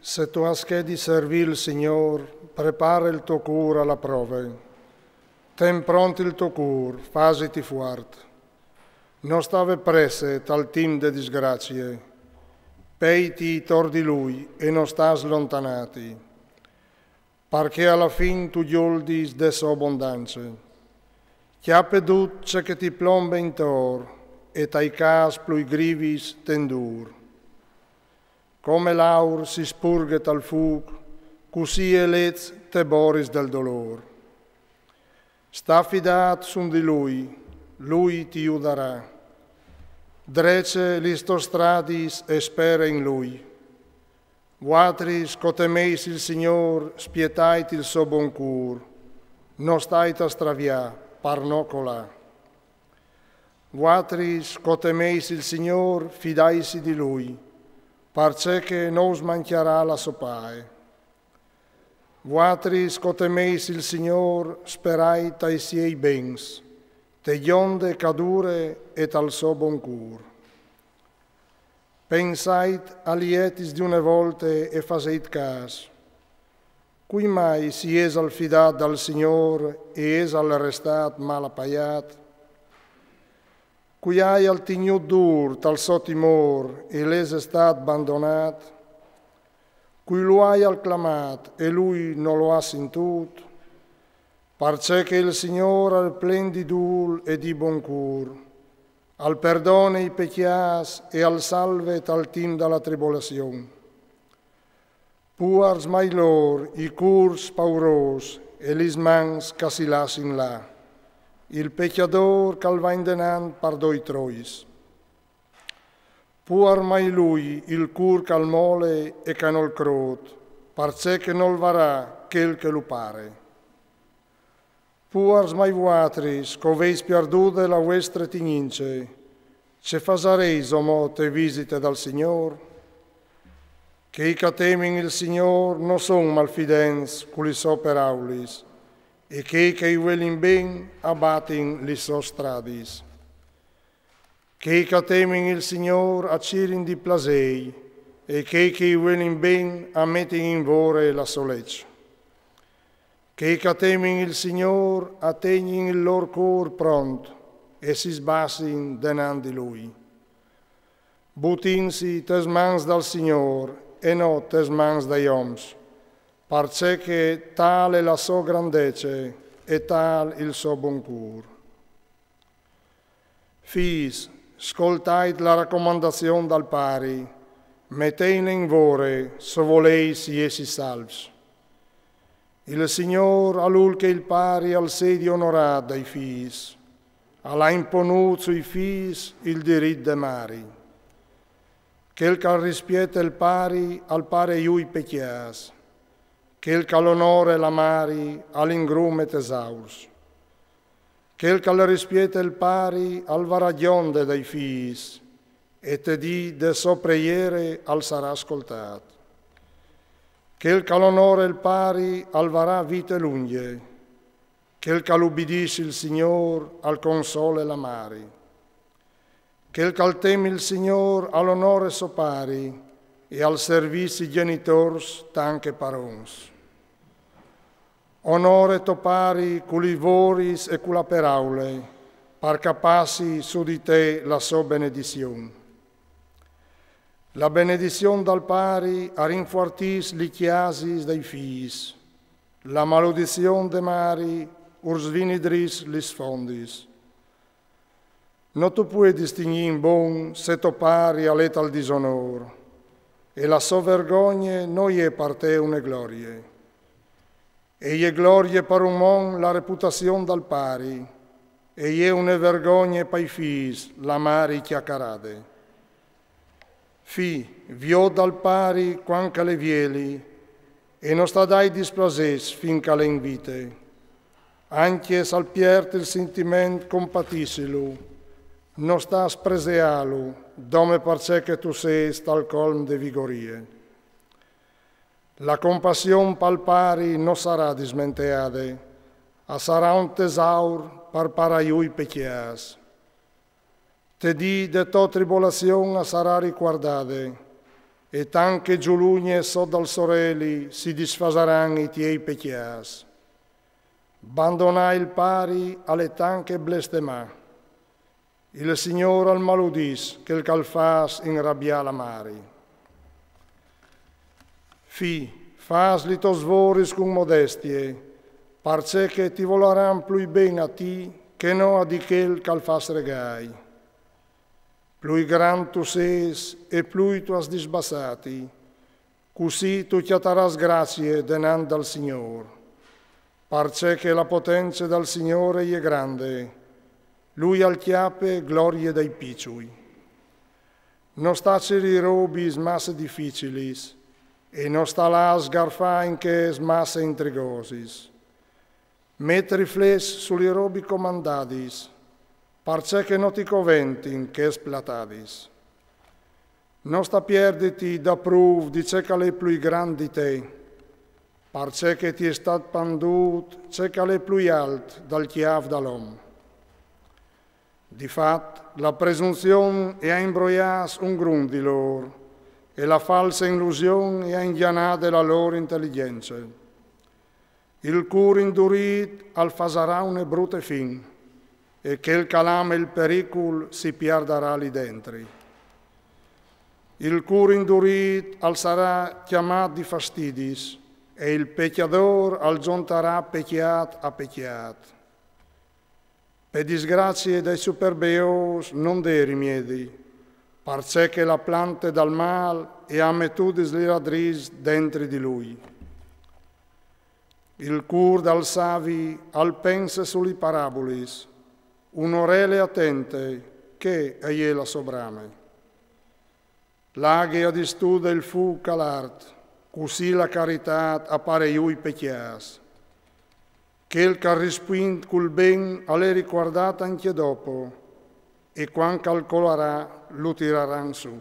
se tu has che di servir il Signor, prepara il tuo cuore alla prova. Ten pronto il tuo cuore, fasiti forte. Non stave presse tal tim de disgrazie. Peiti tor di Lui e non sta slontanati. Perché alla fin tu giuldis de sua abbondanza. Chiappe duce che ti plombe in tor e tai cas plui grivis tendur. Come l'aur si spurge tal fug, così elez te boris del dolor. Sta fidat sun di lui ti aiuterà. Drece listo stradis e spera in Lui. Vuatris cotemeis il Signor, spietait il suo buon cur, non stait a stravia, par no colà. Vuatris cotemeis il Signor, fidaisi di Lui, parce che non smancherà la sopae. Vuatris cotemeis il Signor, sperait ai siei bens, te gionde cadure et al suo buon cur. Pensait alietis di une volte e faseit cas. Cui mai si es al fidat dal Signor e es al restat mal appaiat? Cui hai al tignut dur tal so timor e les estat abbandonat? Cui lo hai al clamat e lui non lo ha sentut? Parce che il Signore al plen di dul e di bon cur, al perdone i pecchias e al salve tal tim dalla tribolazione. Puars mai lor i curs pauros e lis mans ca si lasin là, il pecchiador cal va indenant par doi trois. Puar mai lui il cur cal mole e ca nol crot, parce che nol varà quel che lu pare. Puars mai vuatris, coveis perdude la vostre tinince, ce fasareis o mote visite dal Signor? Che i catemin il Signor non son malfidens, culi so per aulis, e che i velin ben abatin li so stradis. Che i catemin il Signor accirin di plasei, e che i velin ben ammetin in vore la soleccia. Che i catemin il Signor attegnin il lor cor pronto e si sbassin denandi Lui. Butinsi tes mans dal Signor e no tes mans dai oms, parce che tal è la sua grandezza e tal il suo buon cur. Fis, ascoltait la raccomandazione dal pari, metteine in vore, so volei si essi salvs. Il Signor alul che il pari al sedio onorat dai fis, alla imponut sui fis il dirit de mari. Quel cal rispiete il pari al pare iui pecchias, quel cal onore la mari all'ingrume tesaurs. Quel cal rispiete il pari al varagionde dai fis, e te di de so preiere al sarà ascoltato. Quel cal onore il pari al varà vite lunghe, quel cal ubbidisce il Signor al console la mari. Quel cal temi il Signor all'onore so pari e al servizi genitors tanche parons. Onore to pari culi voris e cula peraule, par capassi su di te la so benedizione. La benedizione dal pari a rinfortis li chiasis dei fis, la maledizione de mari urs vinidris lis fondis. Non tu puoi distinguere in bon se to pari alet al disonor, e la so vergogne noi è per te une glorie. E je glorie per un mon la reputazione dal pari, e je une vergogne pai fis la mari chiaccarade. Fi, vio dal pari quanca le vieli, e non sta dai displases finca le invite. Anche salpiert il sentiment compatisselu, non sta spresealu, dome parce che tu sei tal colm de vigorie. La compassione pal pari non sarà dismenteade, a sarà un tesaur par paraiui pecchias. Te di de to tribolazione sarà riguardade, e tanche giulugne so dal sorelli si disfasaran i tiei pecchias. Abbandonai il pari alle tanche blestemà. Il Signore al maludis che il calfas in rabbia la mari. Fas li tos voris con modestie, parce che ti voleran più ben a ti che no a di quel calfas regai. Più gran tu ses e più tu has disbassati, così tu chiataras grazie denant dal Signor, parce che la potenza del Signore è grande, Lui al chiappe glorie dei picciui. Non sta ceri robis masse difficilis, e non sta là a sgarfà in che masse intrigosis. Met rifles sugli robi comandadis, parce che non ti coventin che splatadis. Non sta perditi da pruv di ce che le più grandi te, parce che ti è stat pandut ce che le più alt dal chiav dall'om. Difat, la presunzione è a imbroias un grund di loro, e la falsa illusione è a inghianare la loro intelligenza. Il cur indurit al fasarà une brutte fin, e che il calame e il pericolo si perderà lì dentro. Il cur indurit al sarà chiamato di fastidis, e il pecchiador al giuntarà pecchiat a pecchiat. Per disgrazie dei superbeos non dei rimedi, parce che la planta dal mal e a metudis li radris dentro di lui. Il cur dal savi al pensa sugli parabolis, un'orele attente che è la sobrame. L'aghe ad istuda il fu calart, così la carità appare iui pecchias. Che il carrispint col ben alle riguardata anche dopo, e quan calcolerà lo tiraran su.